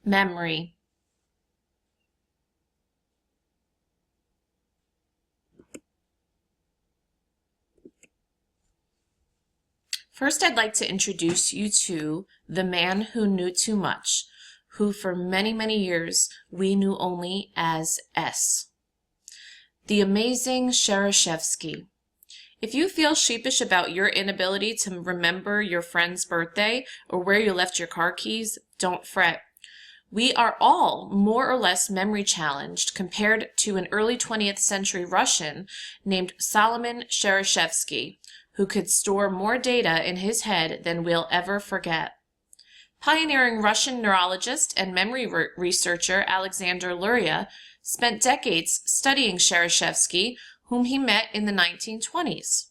Memory. First, I'd like to introduce you to the man who knew too much, who for many, many years we knew only as S. The amazing Shereshevsky. If you feel sheepish about your inability to remember your friend's birthday or where you left your car keys, don't fret. We are all more or less memory challenged compared to an early 20th century Russian named Solomon Shereshevsky, who could store more data in his head than we'll ever forget. Pioneering Russian neurologist and memory researcher Alexander Luria spent decades studying Shereshevsky, whom he met in the 1920s.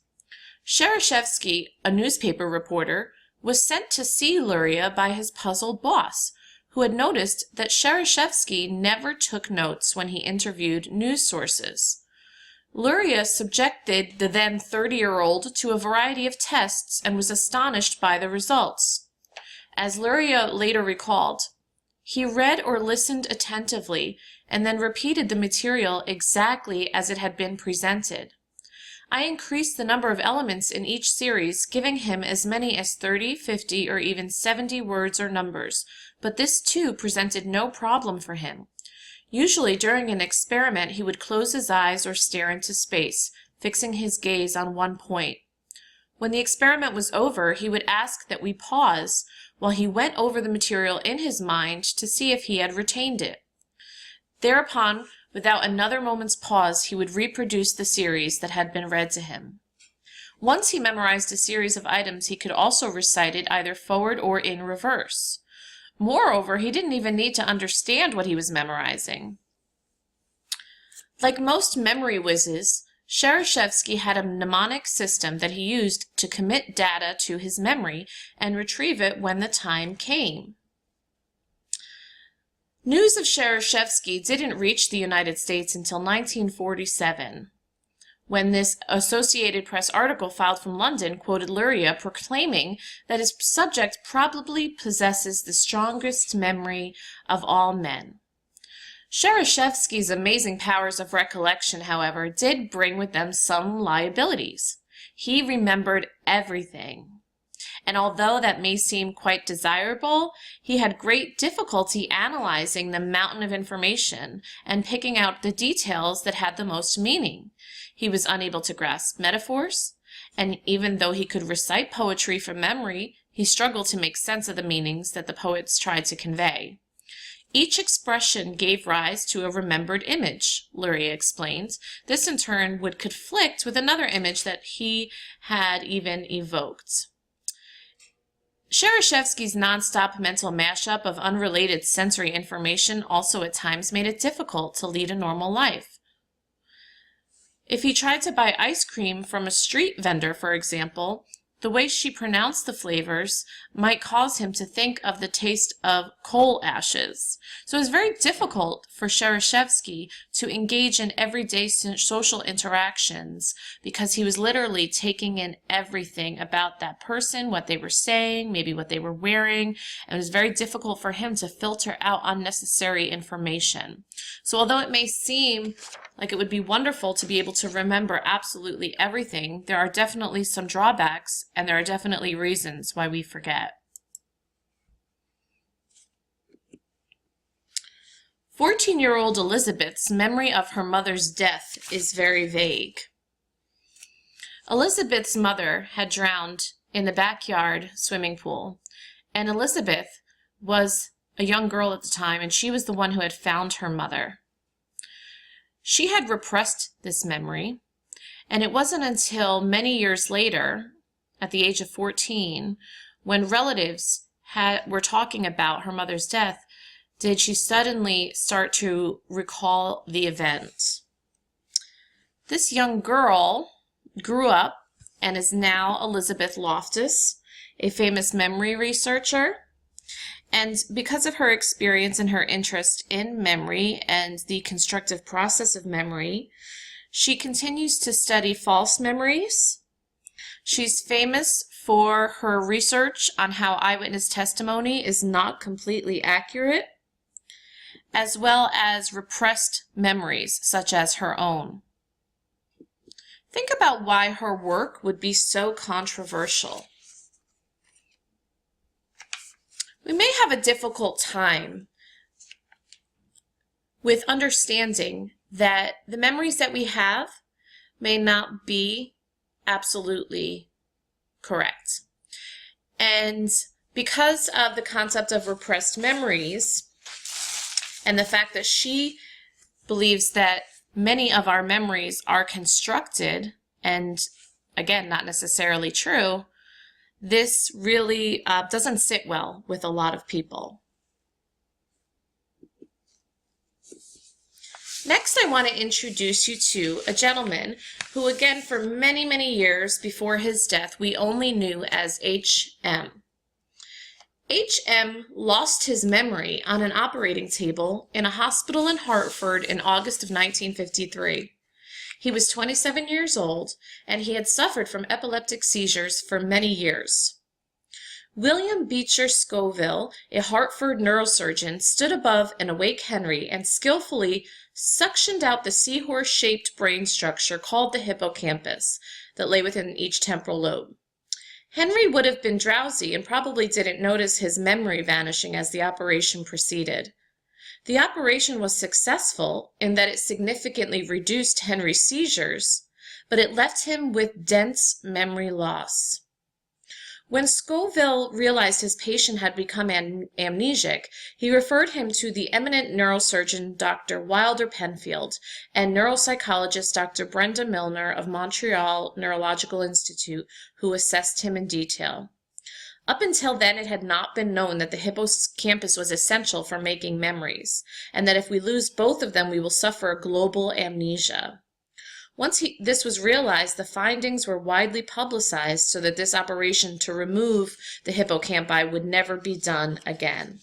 Shereshevsky, a newspaper reporter, was sent to see Luria by his puzzled boss, who had noticed that Shereshevsky never took notes when he interviewed news sources. Luria subjected the then 30-year-old to a variety of tests and was astonished by the results. As Luria later recalled, he read or listened attentively and then repeated the material exactly as it had been presented. I increased the number of elements in each series, giving him as many as 30, 50, or even 70 words or numbers, but this too presented no problem for him. Usually during an experiment he would close his eyes or stare into space, fixing his gaze on one point. When the experiment was over, he would ask that we pause while he went over the material in his mind to see if he had retained it. Thereupon, without another moment's pause, he would reproduce the series that had been read to him. Once he memorized a series of items, he could also recite it either forward or in reverse. Moreover, he didn't even need to understand what he was memorizing. Like most memory whizzes, Shereshevsky had a mnemonic system that he used to commit data to his memory and retrieve it when the time came. News of Shereshevsky didn't reach the United States until 1947, when this Associated Press article filed from London quoted Luria proclaiming that his subject probably possesses the strongest memory of all men. Shereshevsky's amazing powers of recollection, however, did bring with them some liabilities. He remembered everything. And although that may seem quite desirable, he had great difficulty analyzing the mountain of information and picking out the details that had the most meaning. He was unable to grasp metaphors, and even though he could recite poetry from memory, he struggled to make sense of the meanings that the poets tried to convey. Each expression gave rise to a remembered image, Luria explains. This in turn would conflict with another image that he had even evoked. Shereshevsky's nonstop mental mashup of unrelated sensory information also at times made it difficult to lead a normal life. If he tried to buy ice cream from a street vendor, for example, the way she pronounced the flavors might cause him to think of the taste of coal ashes. So it was very difficult for Shereshevsky to engage in everyday social interactions because he was literally taking in everything about that person, what they were saying, maybe what they were wearing, and it was very difficult for him to filter out unnecessary information. So although it may seem like it would be wonderful to be able to remember absolutely everything, there are definitely some drawbacks, and there are definitely reasons why we forget. 14-year-old Elizabeth's memory of her mother's death is very vague. Elizabeth's mother had drowned in the backyard swimming pool, and Elizabeth was a young girl at the time, and she was the one who had found her mother. She had repressed this memory, and it wasn't until many years later, at the age of 14, when relatives were talking about her mother's death, did she suddenly start to recall the event. This young girl grew up and is now Elizabeth Loftus, a famous memory researcher. And because of her experience and her interest in memory and the constructive process of memory, she continues to study false memories. She's famous for her research on how eyewitness testimony is not completely accurate. as well as repressed memories, such as her own. Think about why her work would be so controversial. We may have a difficult time with understanding that the memories that we have may not be absolutely correct. And because of the concept of repressed memories and the fact that she believes that many of our memories are constructed and, again, not necessarily true, this really doesn't sit well with a lot of people. Next, I want to introduce you to a gentleman who, again, for many, many years before his death, we only knew as H.M. H.M. lost his memory on an operating table in a hospital in Hartford in August of 1953. He was 27 years old, and he had suffered from epileptic seizures for many years. William Beecher Scoville, a Hartford neurosurgeon, stood above an awake Henry and skillfully suctioned out the seahorse-shaped brain structure called the hippocampus that lay within each temporal lobe. Henry would have been drowsy and probably didn't notice his memory vanishing as the operation proceeded. The operation was successful in that it significantly reduced Henry's seizures, but it left him with dense memory loss. When Scoville realized his patient had become amnesic, he referred him to the eminent neurosurgeon Dr. Wilder Penfield and neuropsychologist Dr. Brenda Milner of Montreal Neurological Institute, who assessed him in detail. Up until then, it had not been known that the hippocampus was essential for making memories, and that if we lose both of them, we will suffer global amnesia. Once this was realized, the findings were widely publicized so that this operation to remove the hippocampi would never be done again.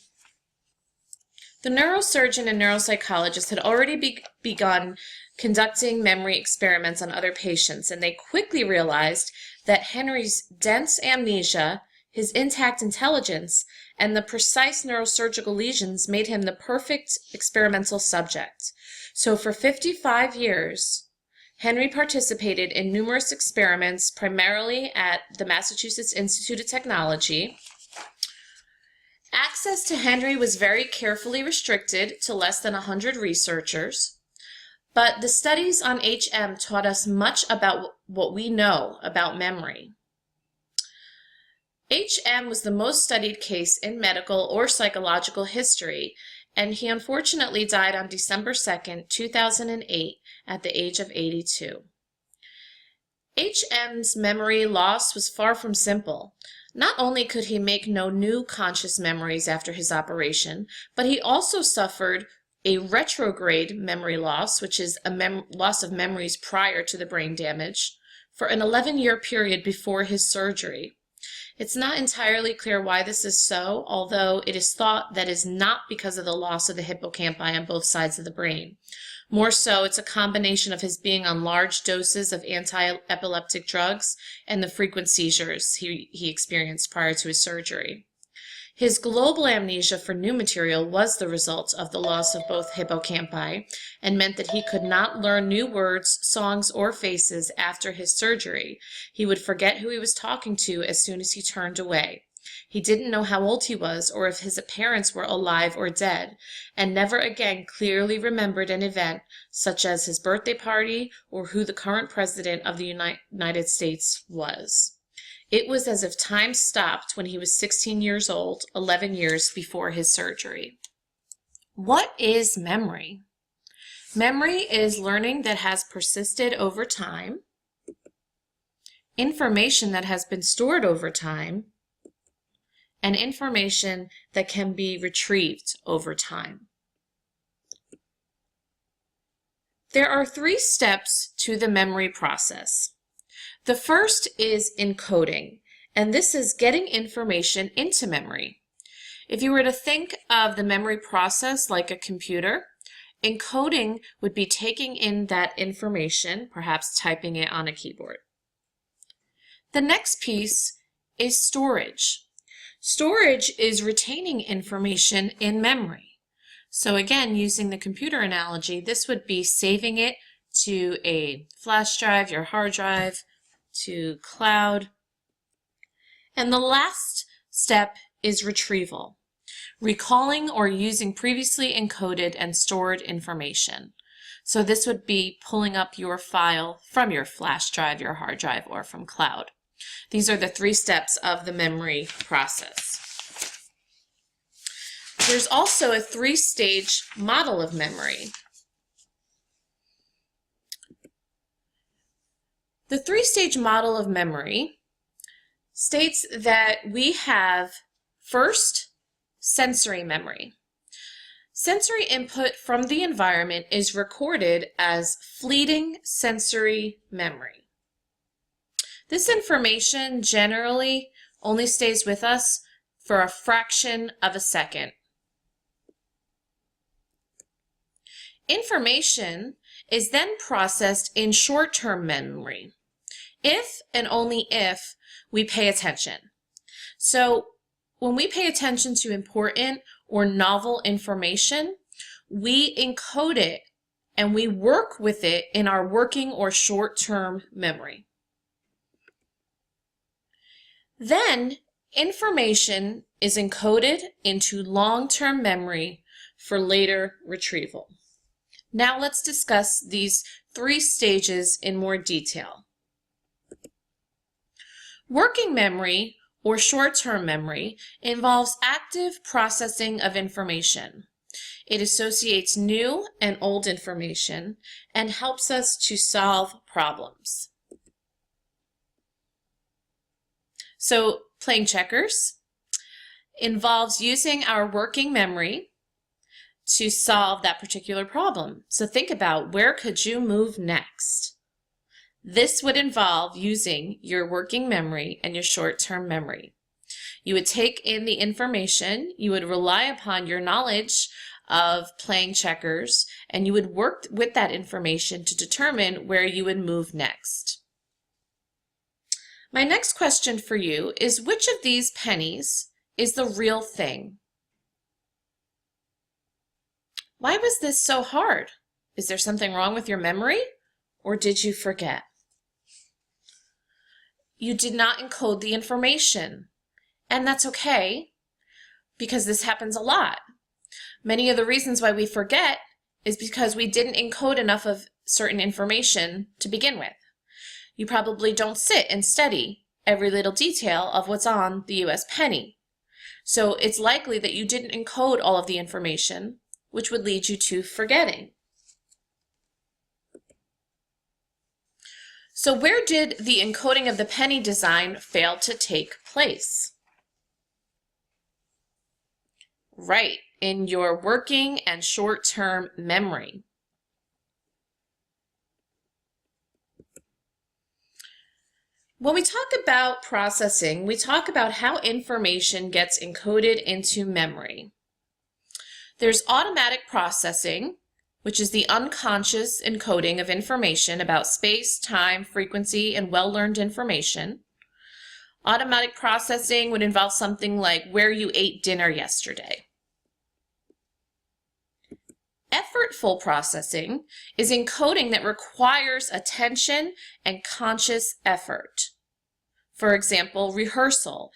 The neurosurgeon and neuropsychologist had already begun conducting memory experiments on other patients, and they quickly realized that Henry's dense amnesia, his intact intelligence, and the precise neurosurgical lesions made him the perfect experimental subject. So for 55 years, Henry participated in numerous experiments, primarily at the Massachusetts Institute of Technology. Access to Henry was very carefully restricted to less than 100 researchers, but the studies on HM taught us much about what we know about memory. HM was the most studied case in medical or psychological history, and he unfortunately died on December 2nd, 2008, at the age of 82. HM's memory loss was far from simple. Not only could he make no new conscious memories after his operation, but he also suffered a retrograde memory loss, which is a loss of memories prior to the brain damage, for an 11-year period before his surgery. It's not entirely clear why this is so, although it is thought that is not because of the loss of the hippocampi on both sides of the brain. More so, it's a combination of his being on large doses of anti-epileptic drugs and the frequent seizures he experienced prior to his surgery. His global amnesia for new material was the result of the loss of both hippocampi and meant that he could not learn new words, songs, or faces after his surgery. He would forget who he was talking to as soon as he turned away. He didn't know how old he was or if his parents were alive or dead, and never again clearly remembered an event such as his birthday party or who the current president of the United States was. It was as if time stopped when he was 16 years old, 11 years before his surgery. What is memory? Memory is learning that has persisted over time, information that has been stored over time, and information that can be retrieved over time. There are 3 steps to the memory process. The first is encoding, and this is getting information into memory. If you were to think of the memory process like a computer, encoding would be taking in that information, perhaps typing it on a keyboard. The next piece is storage. Storage is retaining information in memory. So again, using the computer analogy, this would be saving it to a flash drive, your hard drive, to cloud. And the last step is retrieval, recalling or using previously encoded and stored information. So this would be pulling up your file from your flash drive, your hard drive, or from cloud. These are the 3 steps of the memory process. There's also a 3-stage model of memory. The 3-stage model of memory states that we have first sensory memory. Sensory input from the environment is recorded as fleeting sensory memory. This information generally only stays with us for a fraction of a second. Information is then processed in short-term memory, if and only if we pay attention. So when we pay attention to important or novel information, we encode it and we work with it in our working or short-term memory. Then information is encoded into long-term memory for later retrieval. Now let's discuss these 3 stages in more detail. Working memory, or short-term memory, involves active processing of information. It associates new and old information and helps us to solve problems. So, playing checkers involves using our working memory to solve that particular problem. So think about, where could you move next? This would involve using your working memory and your short-term memory. You would take in the information, you would rely upon your knowledge of playing checkers, and you would work with that information to determine where you would move next. My next question for you is, which of these pennies is the real thing? Why was this so hard? Is there something wrong with your memory, or did you forget? You did not encode the information, and that's okay, because this happens a lot. Many of the reasons why we forget is because we didn't encode enough of certain information to begin with. You probably don't sit and study every little detail of what's on the US penny. So it's likely that you didn't encode all of the information, which would lead you to forgetting. So where did the encoding of the penny design fail to take place? Right, in your working and short-term memory. When we talk about processing, we talk about how information gets encoded into memory. There's automatic processing, which is the unconscious encoding of information about space, time, frequency, and well-learned information. Automatic processing would involve something like where you ate dinner yesterday. Effortful processing is encoding that requires attention and conscious effort. For example, rehearsal.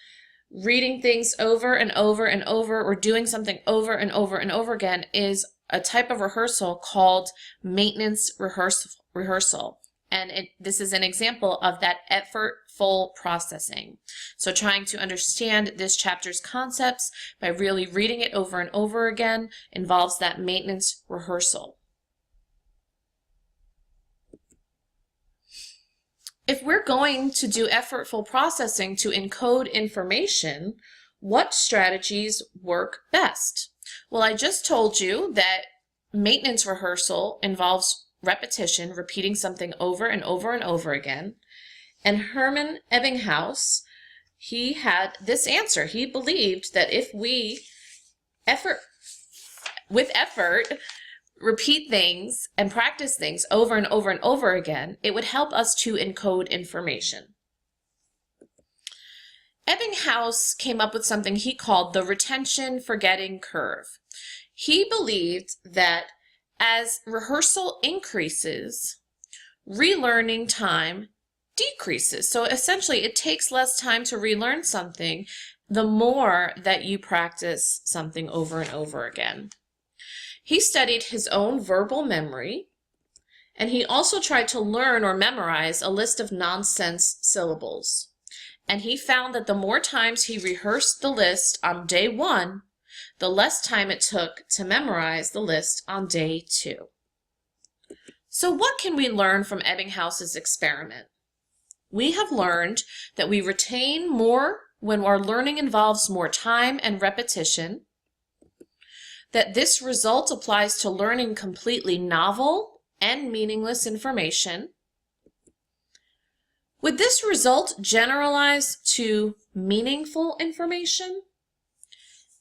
Reading things over and over and over, or doing something over and over and over again, is a type of rehearsal called maintenance rehearsal. And this is an example of that effortful processing. So trying to understand this chapter's concepts by really reading it over and over again involves that maintenance rehearsal. If we're going to do effortful processing to encode information, what strategies work best? Well, I just told you that maintenance rehearsal involves repetition, repeating something over and over and over again. And Hermann Ebbinghaus, he had this answer. He believed that if we, with effort, repeat things and practice things over and over and over again, it would help us to encode information. Ebbinghaus came up with something he called the retention forgetting curve. He believed that as rehearsal increases, relearning time decreases. So essentially, it takes less time to relearn something the more that you practice something over and over again. He studied his own verbal memory, and he also tried to learn or memorize a list of nonsense syllables. And he found that the more times he rehearsed the list on day 1, the less time it took to memorize the list on day 2. So what can we learn from Ebbinghaus's experiment? We have learned that we retain more when our learning involves more time and repetition, that this result applies to learning completely novel and meaningless information. Would this result generalize to meaningful information?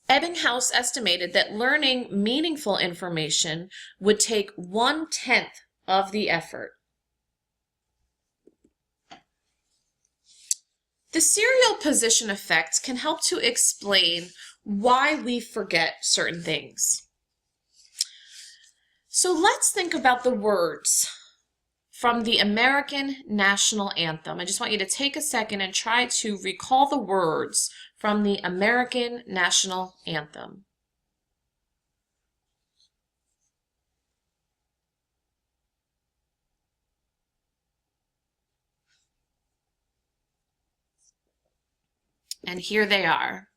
Ebbinghaus estimated that learning meaningful information would take 1/10 of the effort. The serial position effect can help to explain why we forget certain things. So let's think about the words from the American National Anthem. I just want you to take a second and try to recall the words from the American National Anthem. And here they are.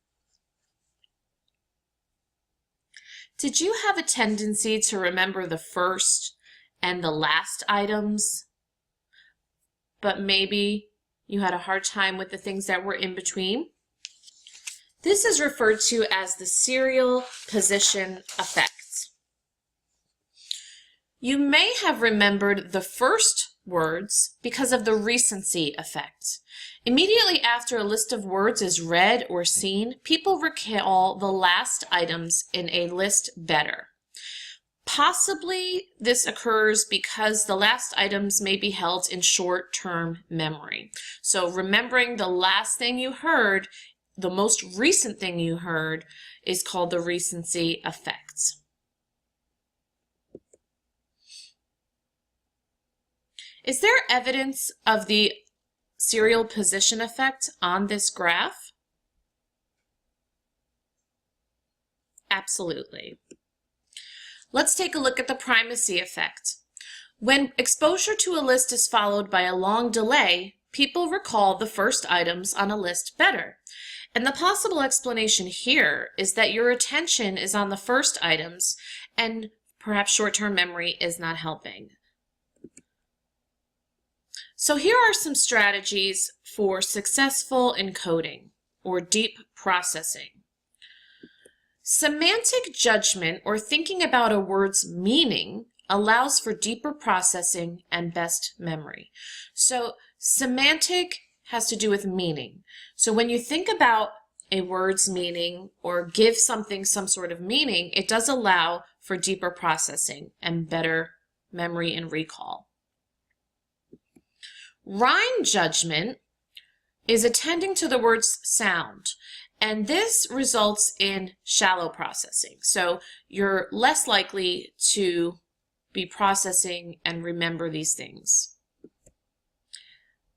Did you have a tendency to remember the first and the last items, but maybe you had a hard time with the things that were in between? This is referred to as the serial position effect. You may have remembered the first words because of the recency effect. Immediately after a list of words is read or seen, people recall the last items in a list better. Possibly this occurs because the last items may be held in short-term memory. So remembering the last thing you heard, the most recent thing you heard, is called the recency effect. Is there evidence of the serial position effect on this graph? Absolutely. Let's take a look at the primacy effect. When exposure to a list is followed by a long delay, people recall the first items on a list better. And the possible explanation here is that your attention is on the first items and perhaps short-term memory is not helping. So here are some strategies for successful encoding or deep processing. Semantic judgment, or thinking about a word's meaning, allows for deeper processing and best memory. So semantic has to do with meaning. So when you think about a word's meaning or give something some sort of meaning, it does allow for deeper processing and better memory and recall. Rhyme judgment is attending to the word's sound, and this results in shallow processing. So you're less likely to be processing and remember these things.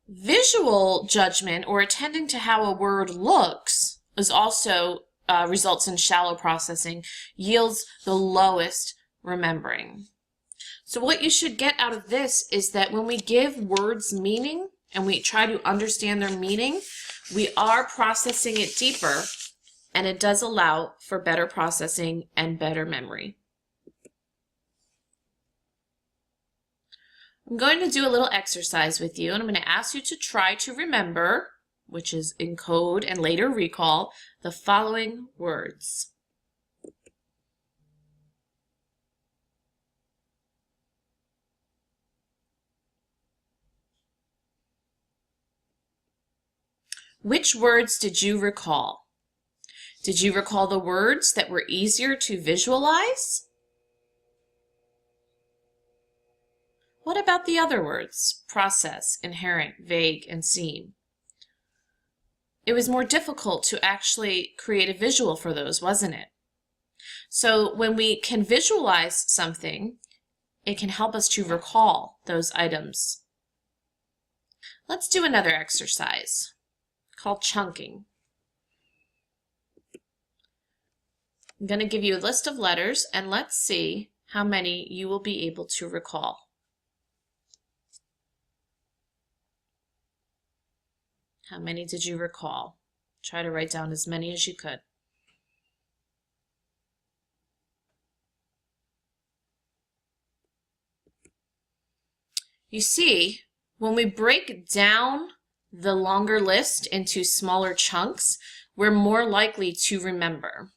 Visual judgment, or attending to how a word looks, is also results in shallow processing, yields the lowest remembering. So what you should get out of this is that when we give words meaning and we try to understand their meaning, we are processing it deeper, and it does allow for better processing and better memory. I'm going to do a little exercise with you, and I'm going to ask you to try to remember, which is encode and later recall, the following words. Which words did you recall? Did you recall the words that were easier to visualize? What about the other words? Process, inherent, vague, and seem. It was more difficult to actually create a visual for those, wasn't it? So when we can visualize something, it can help us to recall those items. Let's do another exercise called chunking. I'm going to give you a list of letters, and let's see how many you will be able to recall. How many did you recall? Try to write down as many as you could. You see, when we break down the longer list into smaller chunks, we're more likely to remember.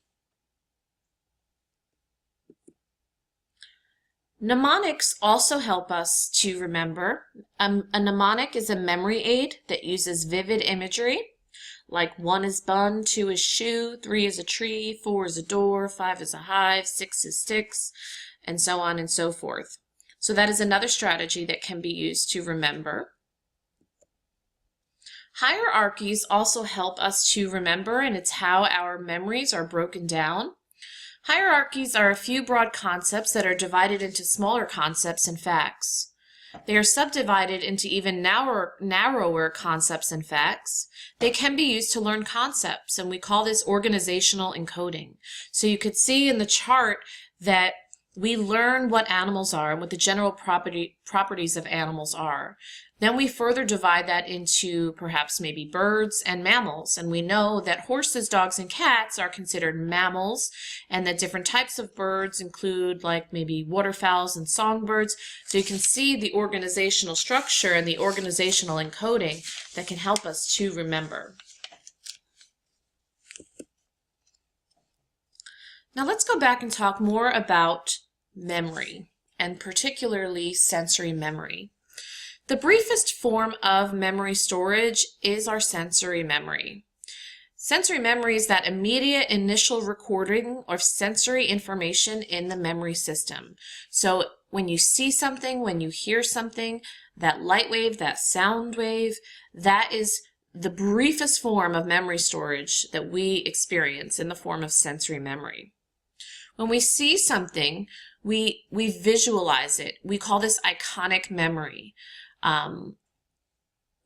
Mnemonics also help us to remember. A mnemonic is a memory aid that uses vivid imagery, like 1 is bun, 2 is shoe, 3 is a tree, 4 is a door, 5 is a hive, 6 is sticks, and so on and so forth. So that is another strategy that can be used to remember. Hierarchies also help us to remember, and it's how our memories are broken down. Hierarchies are a few broad concepts that are divided into smaller concepts and facts. They are subdivided into even narrower concepts and facts. They can be used to learn concepts, and we call this organizational encoding. So you could see in the chart that we learn what animals are and what the general properties of animals are. Then we further divide that into perhaps maybe birds and mammals, and we know that horses, dogs, and cats are considered mammals, and that different types of birds include like maybe waterfowls and songbirds. So you can see the organizational structure and the organizational encoding that can help us to remember. Now let's go back and talk more about memory, and particularly sensory memory. The briefest form of memory storage is our sensory memory. Sensory memory is that immediate initial recording of sensory information in the memory system. So when you see something, when you hear something, that light wave, that sound wave, that is the briefest form of memory storage that we experience in the form of sensory memory. When we see something, we visualize it. We call this iconic memory.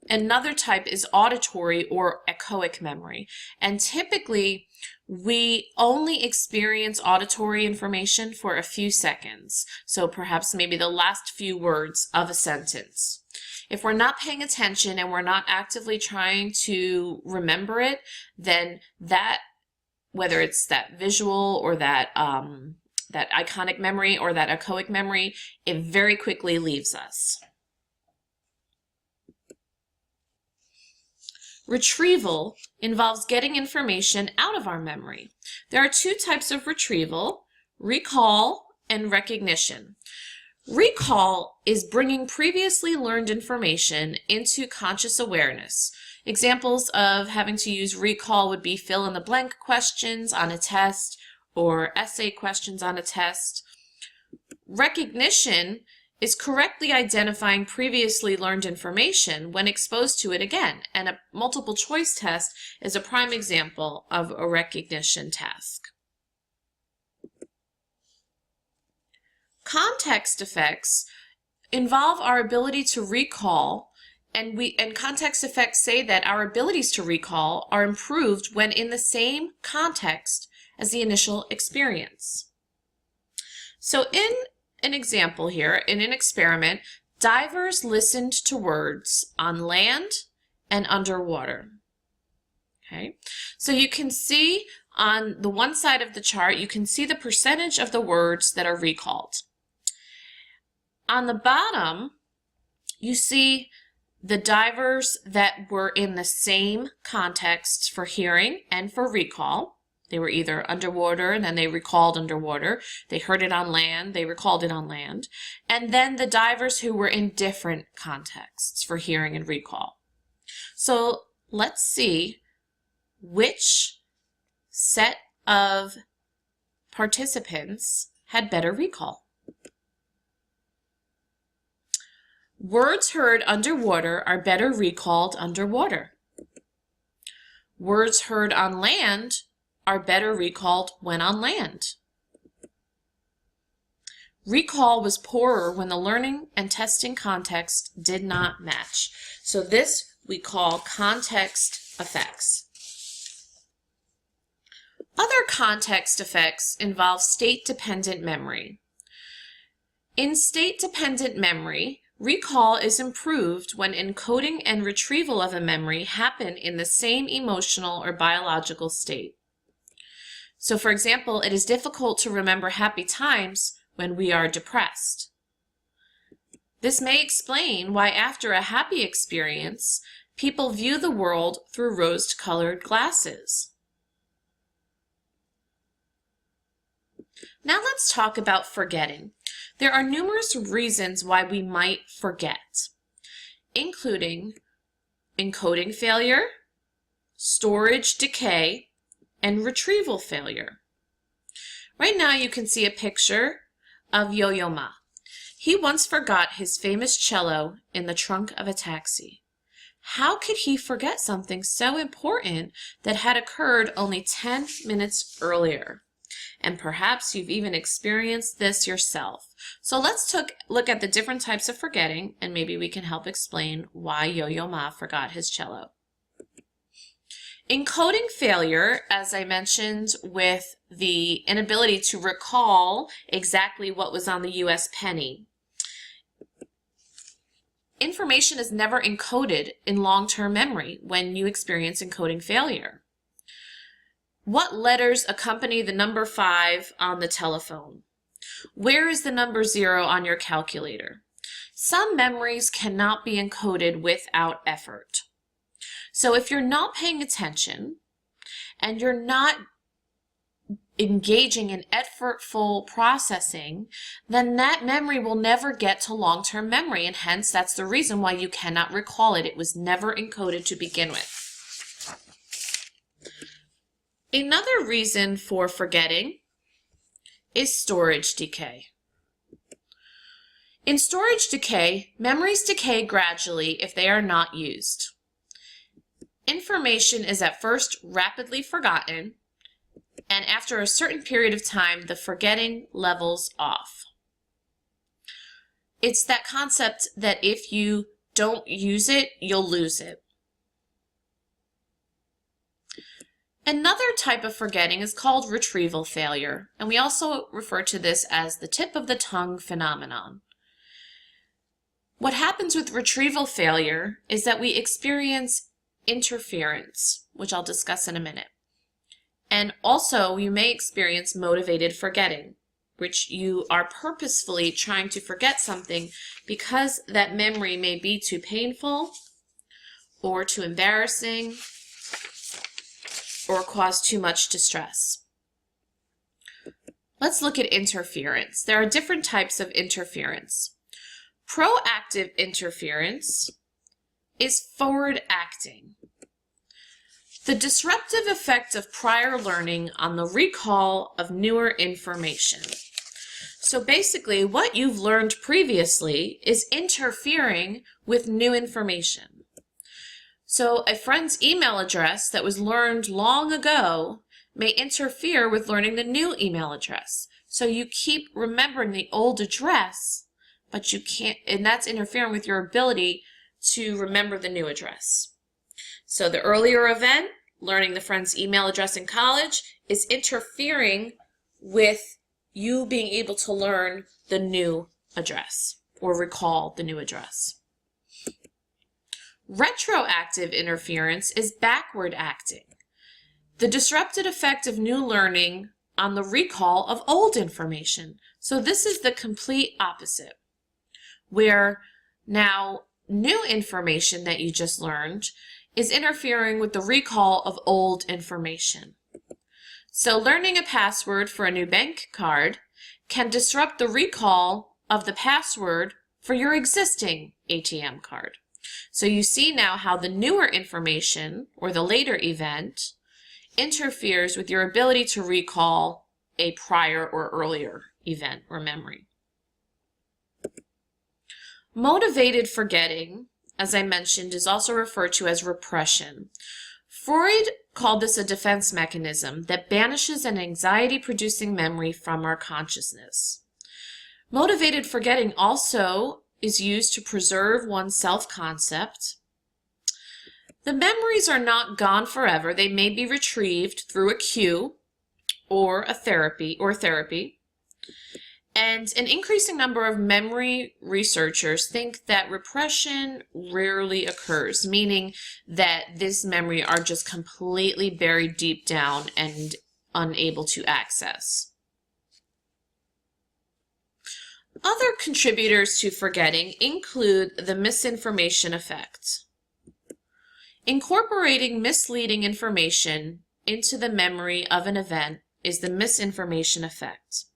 Another type is auditory or echoic memory. And typically, we only experience auditory information for a few seconds. So perhaps maybe the last few words of a sentence. If we're not paying attention and we're not actively trying to remember it, then that, whether it's that visual or that iconic memory or that echoic memory, it very quickly leaves us. Retrieval involves getting information out of our memory. There are two types of retrieval: recall and recognition. Recall is bringing previously learned information into conscious awareness. Examples of having to use recall would be fill-in-the-blank questions on a test or essay questions on a test. Recognition is correctly identifying previously learned information when exposed to it again, and a multiple choice test is a prime example of a recognition task. Context effects involve our ability to recall, and context effects say that our abilities to recall are improved when in the same context as the initial experience. So in an example here, in an experiment, divers listened to words on land and underwater. Okay, so you can see on the one side of the chart, you can see the percentage of the words that are recalled. On the bottom, you see the divers that were in the same context for hearing and for recall. They were either underwater and then they recalled underwater. They heard it on land, they recalled it on land. And then the divers who were in different contexts for hearing and recall. So let's see which set of participants had better recall. Words heard underwater are better recalled underwater. Words heard on land are better recalled when on land. Recall was poorer when the learning and testing context did not match. So this we call context effects. Other context effects involve state-dependent memory. In state-dependent memory, recall is improved when encoding and retrieval of a memory happen in the same emotional or biological state. So, for example, it is difficult to remember happy times when we are depressed. This may explain why after a happy experience, people view the world through rose-colored glasses. Now let's talk about forgetting. There are numerous reasons why we might forget, including encoding failure, storage decay, and retrieval failure. Right now you can see a picture of Yo-Yo Ma. He once forgot his famous cello in the trunk of a taxi. How could he forget something so important that had occurred only 10 minutes earlier? And perhaps you've even experienced this yourself. So let's look at the different types of forgetting, and maybe we can help explain why Yo-Yo Ma forgot his cello. Encoding failure, as I mentioned, with the inability to recall exactly what was on the US penny. Information is never encoded in long-term memory when you experience encoding failure. What letters accompany the number 5 on the telephone? Where is the number 0 on your calculator? Some memories cannot be encoded without effort. So if you're not paying attention and you're not engaging in effortful processing, then that memory will never get to long-term memory, and hence that's the reason why you cannot recall it. It was never encoded to begin with. Another reason for forgetting is storage decay. In storage decay, memories decay gradually if they are not used. Information is at first rapidly forgotten, and after a certain period of time, the forgetting levels off. It's that concept that if you don't use it, you'll lose it. Another type of forgetting is called retrieval failure, and we also refer to this as the tip of the tongue phenomenon. What happens with retrieval failure is that we experience interference, which I'll discuss in a minute. And also, you may experience motivated forgetting, which you are purposefully trying to forget something because that memory may be too painful or too embarrassing or cause too much distress. Let's look at interference. There are different types of interference. Proactive interference is forward acting. The disruptive effect of prior learning on the recall of newer information. So basically, what you've learned previously is interfering with new information. So a friend's email address that was learned long ago may interfere with learning the new email address. So you keep remembering the old address, but you can't, and that's interfering with your ability to remember the new address. So the earlier event, learning the friend's email address in college, is interfering with you being able to learn the new address or recall the new address. Retroactive interference is backward acting. The disrupted effect of new learning on the recall of old information. So this is the complete opposite, where now new information that you just learned is interfering with the recall of old information. So learning a password for a new bank card can disrupt the recall of the password for your existing ATM card. So you see now how the newer information, or the later event, interferes with your ability to recall a prior or earlier event or memory. Motivated forgetting, as I mentioned, is also referred to as repression. Freud called this a defense mechanism that banishes an anxiety-producing memory from our consciousness. Motivated forgetting also is used to preserve one's self-concept. The memories are not gone forever. They may be retrieved through a cue or therapy. And an increasing number of memory researchers think that repression rarely occurs, meaning that this memory are just completely buried deep down and unable to access. Other contributors to forgetting include the misinformation effect. Incorporating misleading information into the memory of an event is the misinformation effect.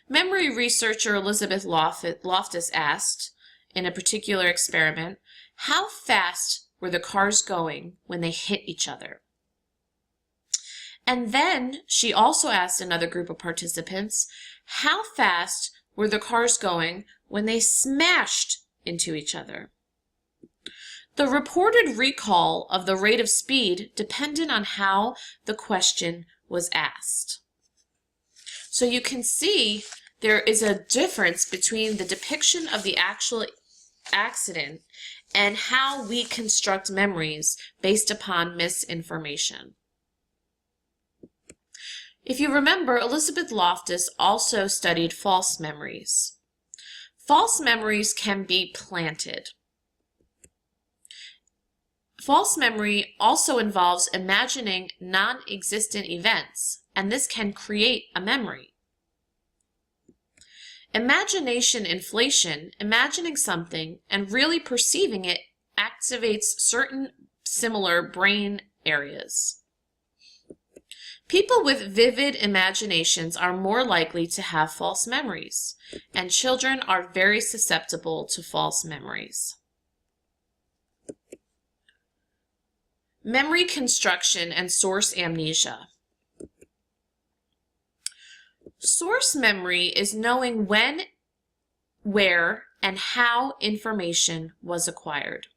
Memory researcher Elizabeth Loftus asked, in a particular experiment, how fast were the cars going when they hit each other? And then she also asked another group of participants, how fast were the cars going when they smashed into each other? The reported recall of the rate of speed depended on how the question was asked. So you can see there is a difference between the depiction of the actual accident and how we construct memories based upon misinformation. If you remember, Elizabeth Loftus also studied false memories. False memories can be planted. False memory also involves imagining non-existent events, and this can create a memory. Imagination inflation, imagining something and really perceiving it, activates certain similar brain areas. People with vivid imaginations are more likely to have false memories, and children are very susceptible to false memories. Memory construction and source amnesia. Source memory is knowing when, where, and how information was acquired.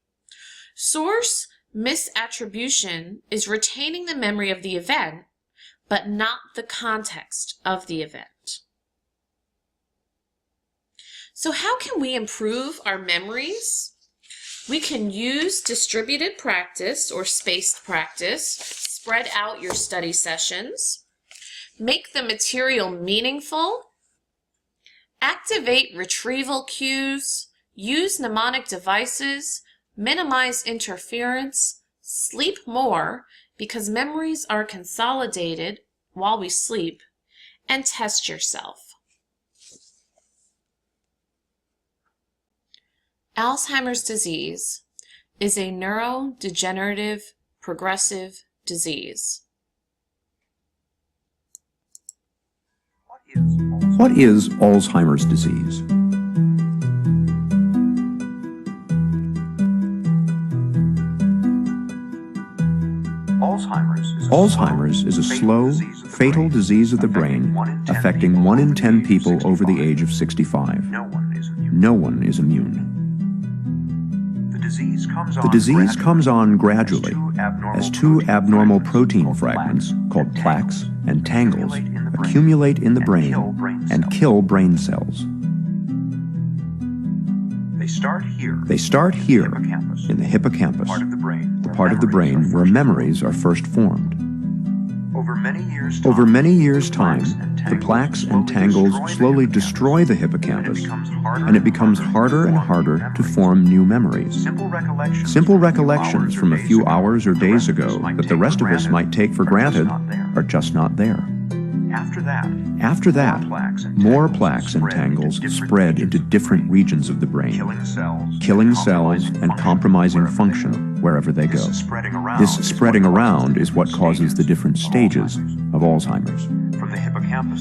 Source misattribution is retaining the memory of the event, but not the context of the event. So how can we improve our memories? We can use distributed practice or spaced practice, spread out your study sessions, make the material meaningful, activate retrieval cues, use mnemonic devices, minimize interference, sleep more because memories are consolidated while we sleep, and test yourself. Alzheimer's disease is a neurodegenerative progressive disease. What is Alzheimer's disease? Alzheimer's is a slow, fatal disease of the brain affecting 1 in 10 people over the age of 65. No one is immune. The disease comes on gradually as 2 abnormal protein fragments called plaques and tangles accumulate in the brain and kill brain cells. They start here in the hippocampus, the part of the brain where memories are first formed. Over many years' time, the plaques and tangles slowly destroy the hippocampus, and it becomes harder and harder to form new memories. Simple recollections from a few hours or days ago that the rest of us might take for granted are just not there. After that, more plaques and tangles spread into different regions of the brain, killing cells and compromising function wherever they go. This spreading around is what causes the different stages of Alzheimer's.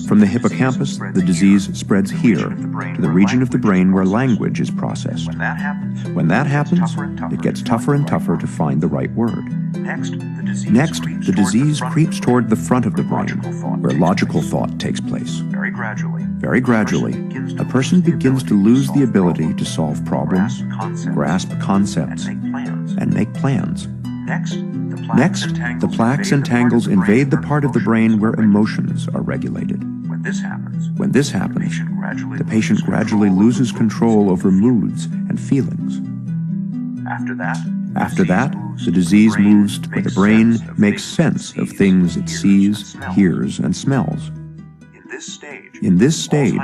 From the hippocampus, the disease spreads here, to the region of the brain where language is processed. When that happens, it gets tougher and tougher to find the right word. Next, the disease creeps toward the front of the brain, where logical thought takes place. Very gradually, a person begins to lose the ability to solve problems, grasp concepts, and make plans. Next, the plaques and tangles invade the part of the brain where emotions are regulated. When this happens, the patient gradually loses control over moods and feelings. After that, the disease moves to where the brain makes sense of things it sees, hears, and smells. In this stage,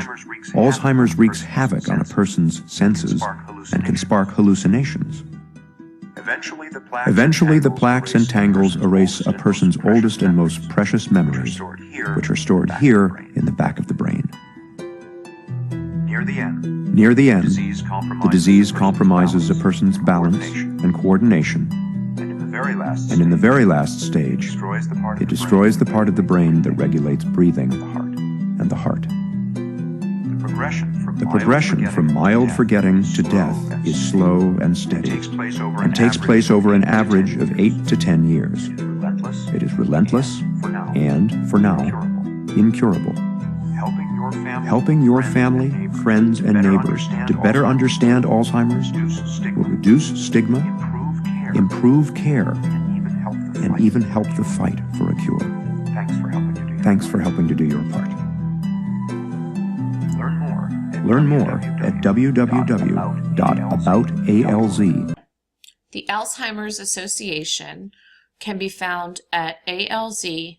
Alzheimer's wreaks havoc on a person's senses and can spark hallucinations. Eventually, the plaques and tangles erase a person's oldest and most precious memories, which are stored here in the back of the brain. Near the end, the disease compromises a person's balance and coordination, and in the very last stage, it destroys the part of the brain that regulates breathing and the heart. The progression from mild forgetting to death is slow and steady, and takes place over an average of 8 to 10 years. It is relentless and, for now, incurable. Helping your family, friends, and neighbors to better understand Alzheimer's will reduce stigma, improve care, and even help the fight for a cure. Thanks for helping to do your part. Learn more at www.aboutalz. The Alzheimer's Association can be found at alz.org.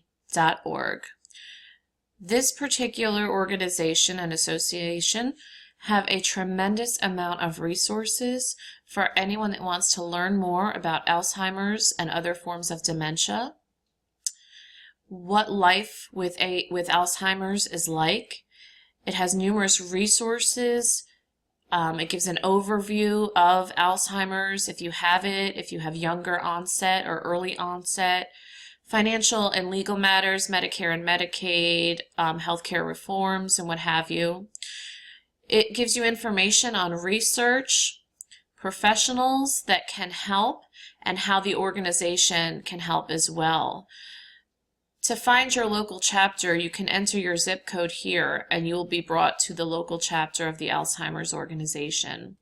This particular organization and association have a tremendous amount of resources for anyone that wants to learn more about Alzheimer's and other forms of dementia, what life with Alzheimer's is like. It has numerous resources. It gives an overview of Alzheimer's, if you have it, if you have younger onset or early onset, financial and legal matters, Medicare and Medicaid, healthcare reforms, and what have you. It gives you information on research, professionals that can help, and how the organization can help as well. To find your local chapter, you can enter your zip code here, and you will be brought to the local chapter of the Alzheimer's organization.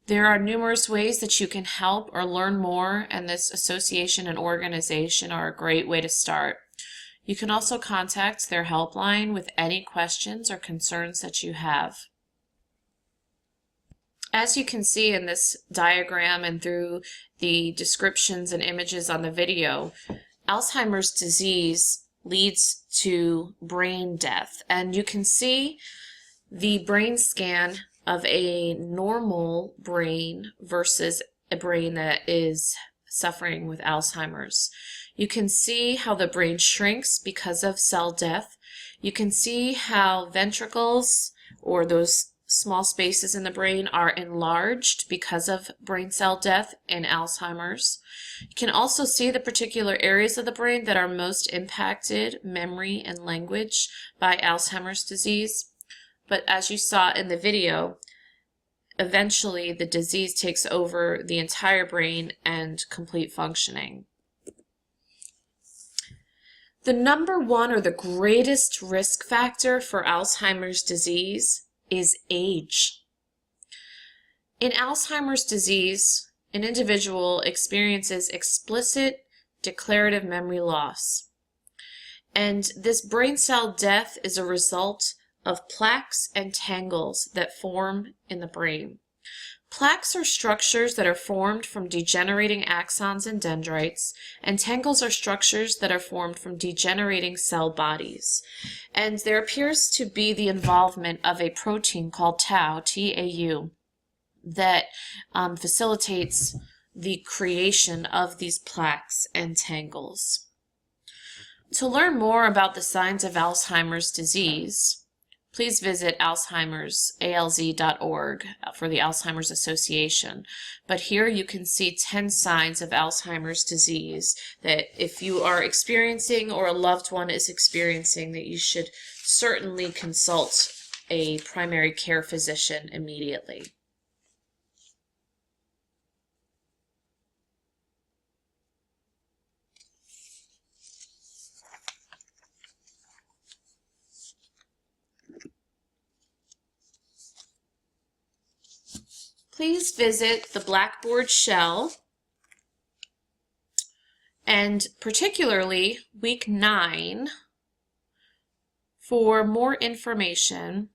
There are numerous ways that you can help or learn more, and this association and organization are a great way to start. You can also contact their helpline with any questions or concerns that you have. As you can see in this diagram and through the descriptions and images on the video, Alzheimer's disease leads to brain death, and you can see the brain scan of a normal brain versus a brain that is suffering with Alzheimer's. You can see how the brain shrinks because of cell death. You can see how ventricles, or those small spaces in the brain, are enlarged because of brain cell death in Alzheimer's. You can also see the particular areas of the brain that are most impacted, memory and language, by Alzheimer's disease. But as you saw in the video, eventually the disease takes over the entire brain and complete functioning. The number one, or the greatest risk factor for Alzheimer's disease, is age. In Alzheimer's disease, an individual experiences explicit declarative memory loss. And this brain cell death is a result of plaques and tangles that form in the brain. Plaques are structures that are formed from degenerating axons and dendrites, and tangles are structures that are formed from degenerating cell bodies. And there appears to be the involvement of a protein called tau, T-A-U, that facilitates the creation of these plaques and tangles. To learn more about the signs of Alzheimer's disease, please visit alzheimer's.org for the Alzheimer's Association. But here you can see 10 signs of Alzheimer's disease that if you are experiencing or a loved one is experiencing, that you should certainly consult a primary care physician immediately. Please visit the Blackboard shell, and particularly week 9 For more information